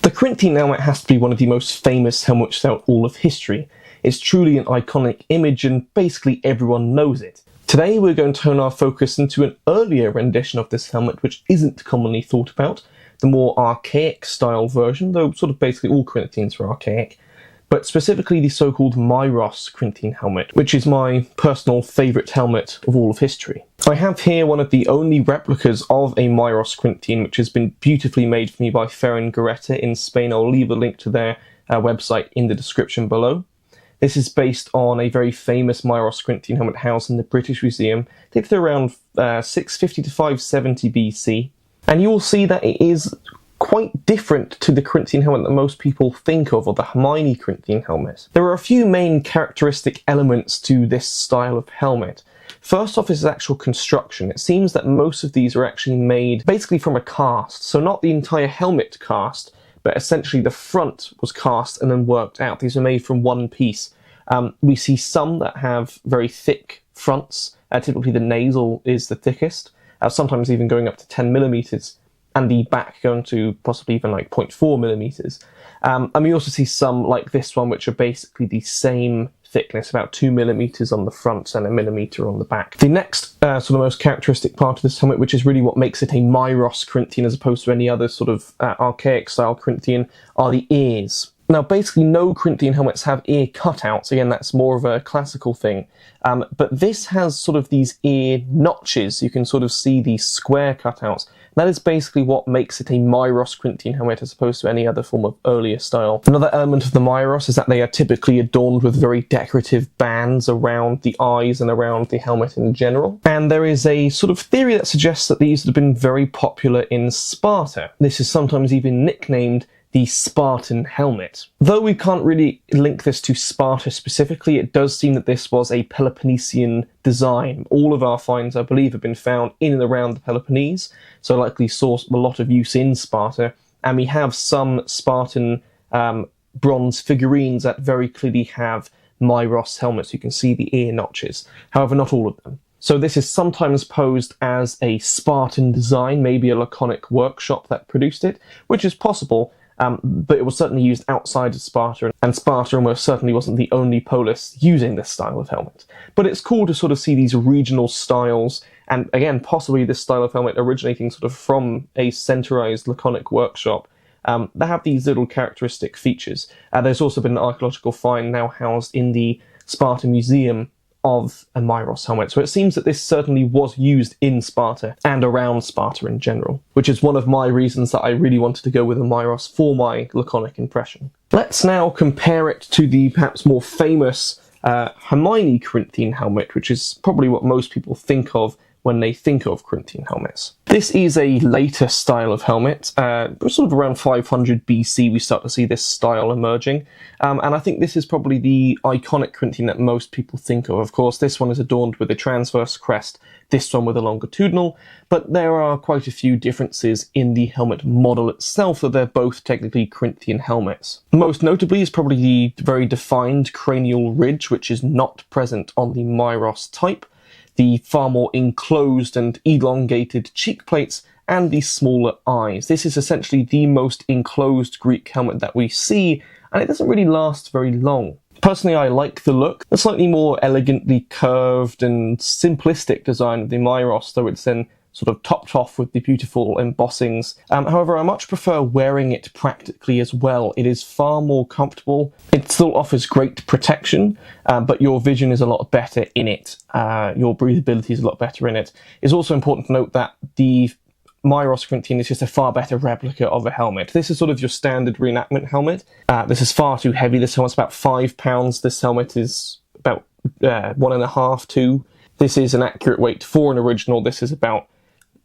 The Corinthian helmet has to be one of the most famous helmets throughout all of history. It's truly an iconic image and basically everyone knows it. Today we're going to turn our focus into an earlier rendition of this helmet which isn't commonly thought about, the more archaic style version, though sort of basically all Corinthians are archaic, but specifically the so-called Myros Corinthian helmet, which is my personal favourite helmet of all of history. I have here one of the only replicas of a Myros Corinthian, which has been beautifully made for me by Ferran Garreta in Spain. I'll leave a link to their website in the description below. This is based on a very famous Myros Corinthian helmet housed in the British Museum, dated around 650 to 570 BC. And you will see that it is quite different to the Corinthian helmet that most people think of, or the Hermione Corinthian helmet. There are a few main characteristic elements to this style of helmet. First off is its actual construction. It seems that most of these are actually made basically from a cast, so not the entire helmet cast, but essentially the front was cast and then worked out. These are made from one piece. We see some that have very thick fronts. Typically the nasal is the thickest, sometimes even going up to 10 millimeters, and the back going to possibly even like 0.4 millimeters. And we also see some like this one, which are basically the same thickness, about 2 millimeters on the front and 1 millimeter on the back. The next sort of most characteristic part of this helmet, which is really what makes it a Myros Corinthian as opposed to any other sort of archaic style Corinthian, are the ears. Now, basically no Corinthian helmets have ear cutouts. Again, that's more of a classical thing. But this has sort of these ear notches. You can sort of see these square cutouts. That is basically what makes it a Myros Corinthian helmet as opposed to any other form of earlier style. Another element of the Myros is that they are typically adorned with very decorative bands around the eyes and around the helmet in general. And there is a sort of theory that suggests that these have been very popular in Sparta. This is sometimes even nicknamed the Spartan helmet. Though we can't really link this to Sparta specifically, it does seem that this was a Peloponnesian design. All of our finds, I believe, have been found in and around the Peloponnese, so likely saw a lot of use in Sparta, and we have some Spartan bronze figurines that very clearly have Myros helmets. You can see the ear notches, however not all of them. So this is sometimes posed as a Spartan design, maybe a Laconic workshop that produced it, which is possible. But it was certainly used outside of Sparta, and Sparta almost certainly wasn't the only polis using this style of helmet. But it's cool to sort of see these regional styles, and again, possibly this style of helmet originating sort of from a centralized Laconic workshop, that have these little characteristic features. There's also been an archaeological find now housed in the Sparta Museum of a Myros helmet, so it seems that this certainly was used in Sparta and around Sparta in general, which is one of my reasons that I really wanted to go with a Myros for my Laconic impression. Let's now compare it to the perhaps more famous Hermione Corinthian helmet, which is probably what most people think of when they think of Corinthian helmets. This is a later style of helmet. Sort of around 500 BC we start to see this style emerging, and I think this is probably the iconic Corinthian that most people think of. Of course, this one is adorned with a transverse crest, this one with a longitudinal, but there are quite a few differences in the helmet model itself, that they're both technically Corinthian helmets. Most notably is probably the very defined cranial ridge, which is not present on the Myros type, the far more enclosed and elongated cheek plates, and the smaller eyes. This is essentially the most enclosed Greek helmet that we see, and it doesn't really last very long. Personally, I like the look. The slightly more elegantly curved and simplistic design of the Myros, though it's then sort of topped off with the beautiful embossings. However, I much prefer wearing it practically as well. It is far more comfortable. It still offers great protection, but your vision is a lot better in it. Your breathability is a lot better in it. It's also important to note that the Myros Corinthian is just a far better replica of a helmet. This is sort of your standard reenactment helmet. This is far too heavy. This helmet's about 5 pounds. This helmet is about 1.5, 2. This is an accurate weight for an original. This is about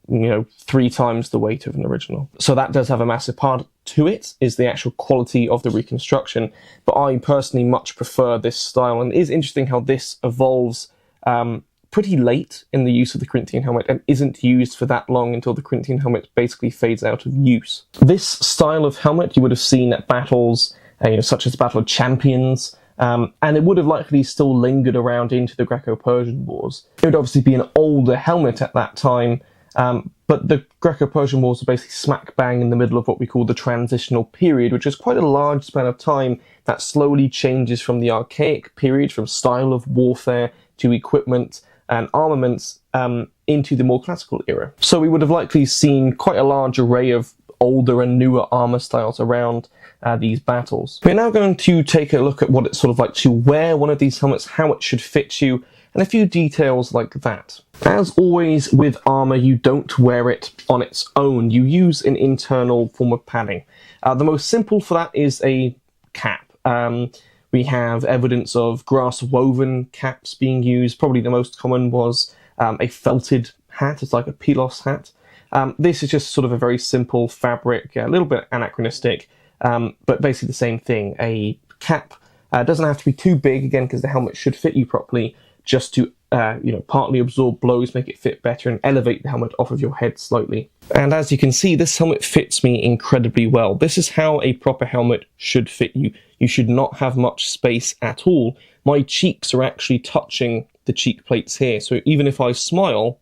3 times the weight of an original. So that does have a massive part to it, is the actual quality of the reconstruction. But I personally much prefer this style, and it is interesting how this evolves pretty late in the use of the Corinthian helmet and isn't used for that long until the Corinthian helmet basically fades out of use. This style of helmet you would have seen at battles, such as the Battle of Champions, and it would have likely still lingered around into the Greco-Persian Wars. It would obviously be an older helmet at that time, But the Greco-Persian Wars are basically smack bang in the middle of what we call the transitional period, which is quite a large span of time that slowly changes from the archaic period, from style of warfare to equipment and armaments, into the more classical era. So we would have likely seen quite a large array of older and newer armor styles around these battles. We're now going to take a look at what it's sort of like to wear one of these helmets, how it should fit you, and a few details like that. As always with armor, you don't wear it on its own. You use an internal form of padding. The most simple for that is a cap. We have evidence of grass woven caps being used. Probably the most common was a felted hat. It's like a pilos hat. This is just sort of a very simple fabric, a little bit anachronistic, but basically the same thing. A cap doesn't have to be too big, again, because the helmet should fit you properly, just to partly absorb blows, make it fit better, and elevate the helmet off of your head slightly. And as you can see, this helmet fits me incredibly well. This is how a proper helmet should fit you. You should not have much space at all. My cheeks are actually touching the cheek plates here, so even if I smile,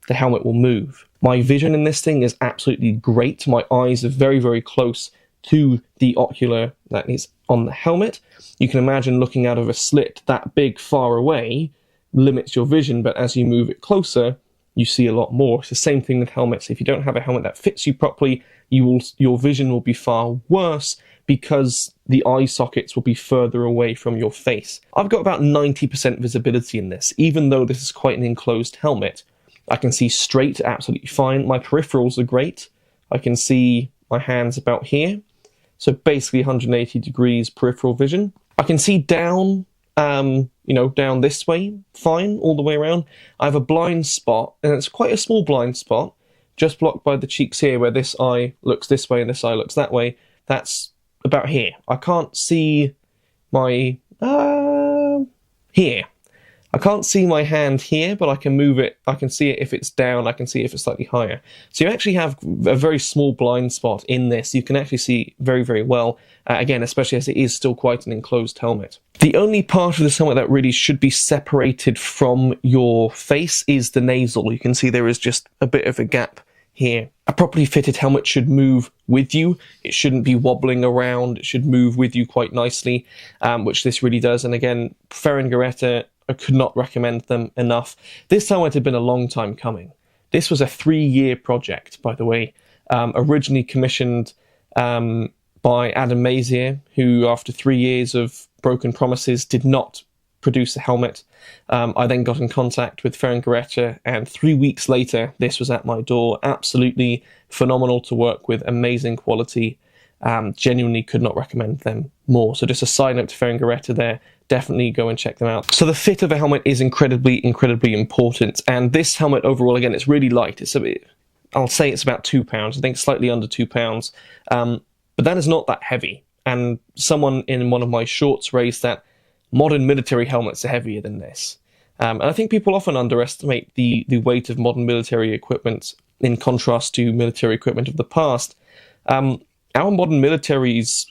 the helmet will move. My vision in this thing is absolutely great. My eyes are very, very close to the ocular that is on the helmet. You can imagine looking out of a slit that big far away limits your vision, but as you move it closer, you see a lot more. It's the same thing with helmets. If you don't have a helmet that fits you properly, your vision will be far worse because the eye sockets will be further away from your face. I've got about 90% visibility in this, even though this is quite an enclosed helmet. I can see straight absolutely fine. My peripherals are great. I can see my hands about here. So basically 180 degrees peripheral vision. I can see down, down this way, fine, all the way around. I have a blind spot, and it's quite a small blind spot, just blocked by the cheeks here, where this eye looks this way and this eye looks that way. That's about here. I can't see my, here. I can't see my hand here, but I can move it. I can see it if it's down. I can see it if it's slightly higher. So you actually have a very small blind spot in this. You can actually see very, very well, again, especially as it is still quite an enclosed helmet. The only part of this helmet that really should be separated from your face is the nasal. You can see there is just a bit of a gap here. A properly fitted helmet should move with you. It shouldn't be wobbling around. It should move with you quite nicely, which this really does. And again, Ferengureta, I could not recommend them enough. This helmet had been a long time coming. This was a 3-year project, by the way, originally commissioned by Adam Mazier, who after 3 years of broken promises did not produce a helmet. I then got in contact with Ferengureta, and 3 weeks later, this was at my door. Absolutely phenomenal to work with, amazing quality. Genuinely could not recommend them more. So just a side note to Ferengureta there. Definitely go and check them out. So the fit of a helmet is incredibly, incredibly important. And this helmet overall, again, it's really light. I'll say it's about 2 pounds. I think slightly under 2 pounds. But that is not that heavy. And someone in one of my shorts raised that modern military helmets are heavier than this. And I think people often underestimate the weight of modern military equipment in contrast to military equipment of the past. Our modern military's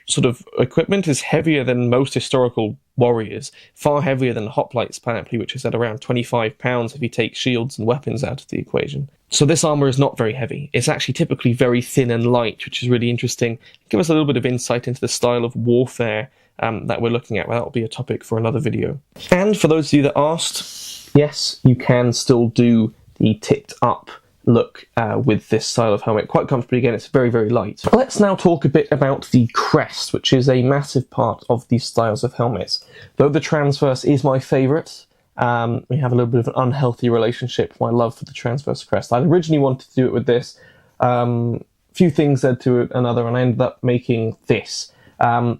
sort of equipment is heavier than most historical warriors, far heavier than hoplites panoply, which is at around 25 pounds if you take shields and weapons out of the equation. So this armor is not very heavy. It's actually typically very thin and light, which is really interesting. Give us a little bit of insight into the style of warfare that we're looking at. Well, that will be a topic for another video. And for those of you that asked, yes, you can still do the tipped up look with this style of helmet quite comfortably. Again, it's very, very light. Let's now talk a bit about the Crest, which is a massive part of these styles of helmets. Though the transverse is my favourite, we have a little bit of an unhealthy relationship with my love for the transverse Crest. I originally wanted to do it with this. Few things led to another, and I ended up making this.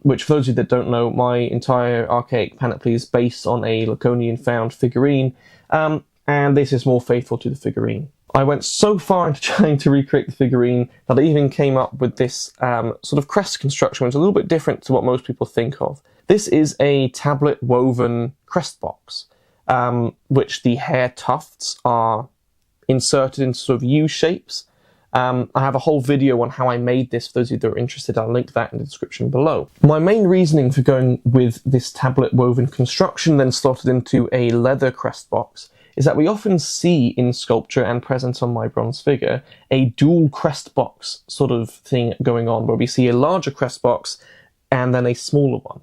Which, for those of you that don't know, my entire archaic panoply is based on a Laconian found figurine, and this is more faithful to the figurine. I went so far into trying to recreate the figurine that I even came up with this sort of crest construction, which is a little bit different to what most people think of. This is a tablet woven crest box, which the hair tufts are inserted into sort of U shapes. I have a whole video on how I made this. For those of you that are interested, I'll link that in the description below. My main reasoning for going with this tablet woven construction, then slotted into a leather crest box, is that we often see in sculpture and present on my bronze figure a dual crest box sort of thing going on, where we see a larger crest box and then a smaller one.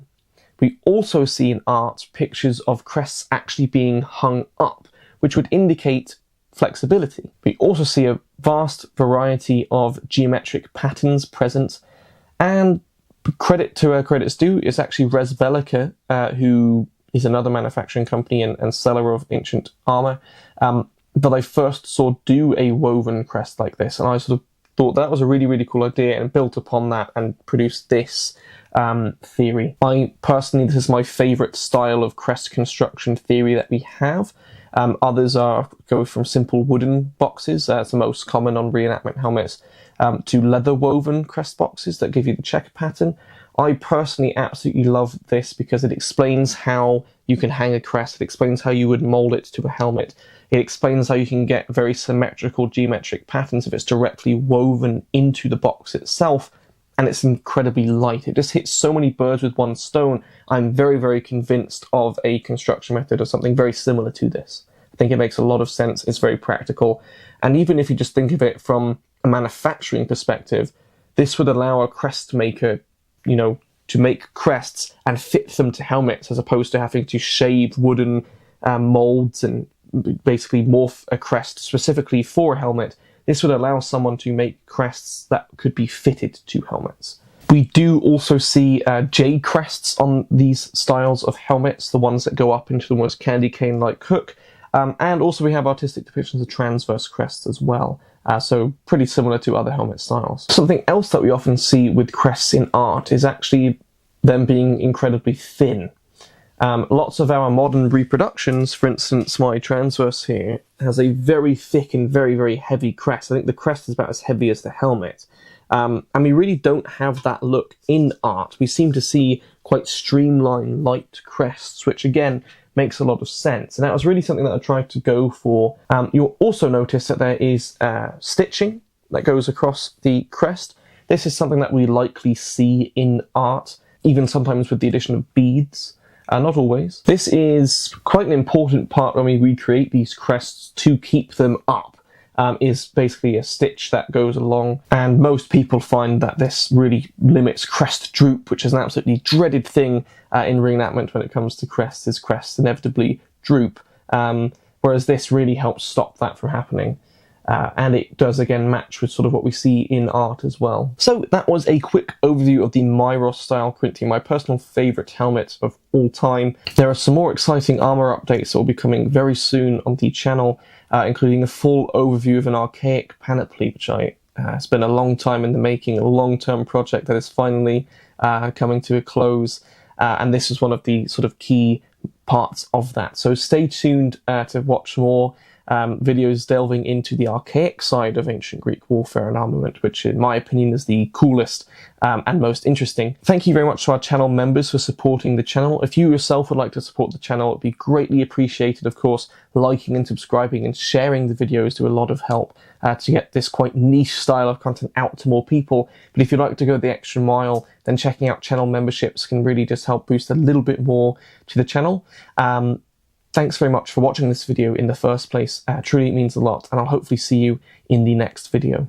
We also see in art pictures of crests actually being hung up, which would indicate flexibility. We also see a vast variety of geometric patterns present, and credit to where credit's due is actually Res Bellica, who is another manufacturing company and seller of ancient armor, that I first saw do a woven crest like this, and I sort of thought that was a really, really cool idea and built upon that and produced this theory. This is my favourite style of crest construction theory that we have. Others go from simple wooden boxes, it's the most common on reenactment helmets, to leather woven crest boxes that give you the checker pattern. I personally absolutely love this because it explains how you can hang a crest, it explains how you would mould it to a helmet, it explains how you can get very symmetrical geometric patterns if it's directly woven into the box itself, and it's incredibly light. It just hits so many birds with one stone. I'm very, very convinced of a construction method of something very similar to this. I think it makes a lot of sense, it's very practical, and even if you just think of it from a manufacturing perspective, this would allow a crest maker, to make crests and fit them to helmets, as opposed to having to shave wooden molds and basically morph a crest specifically for a helmet. This would allow someone to make crests that could be fitted to helmets. We do also see J crests on these styles of helmets, the ones that go up into the almost candy cane-like hook, and also we have artistic depictions of transverse crests as well. So pretty similar to other helmet styles. Something else that we often see with crests in art is actually them being incredibly thin. Lots of our modern reproductions, for instance my transverse here, has a very thick and very, very heavy crest. I think the crest is about as heavy as the helmet. And we really don't have that look in art. We seem to see quite streamlined, light crests, which again makes a lot of sense. And that was really something that I tried to go for. You'll also notice that there is stitching that goes across the crest. This is something that we likely see in art, even sometimes with the addition of beads. Not always. This is quite an important part when we recreate these crests to keep them up. Is basically a stitch that goes along, and most people find that this really limits crest droop, which is an absolutely dreaded thing in reenactment when it comes to crests, is crests inevitably droop, whereas this really helps stop that from happening. And it does again match with sort of what we see in art as well. So that was a quick overview of the Myros style Corinthian, my personal favourite helmet of all time. There are some more exciting armour updates that will be coming very soon on the channel, including a full overview of an archaic panoply, which it's been a long time in the making, a long-term project that is finally coming to a close, and this is one of the sort of key parts of that. So stay tuned to watch more videos delving into the archaic side of ancient Greek warfare and armament, which in my opinion is the coolest and most interesting. Thank you very much to our channel members for supporting the channel. If you yourself would like to support the channel, it would be greatly appreciated. Of course, liking and subscribing and sharing the videos do a lot of help to get this quite niche style of content out to more people. But if you'd like to go the extra mile, then checking out channel memberships can really just help boost a little bit more to the channel. Thanks very much for watching this video in the first place. Truly it means a lot, and I'll hopefully see you in the next video.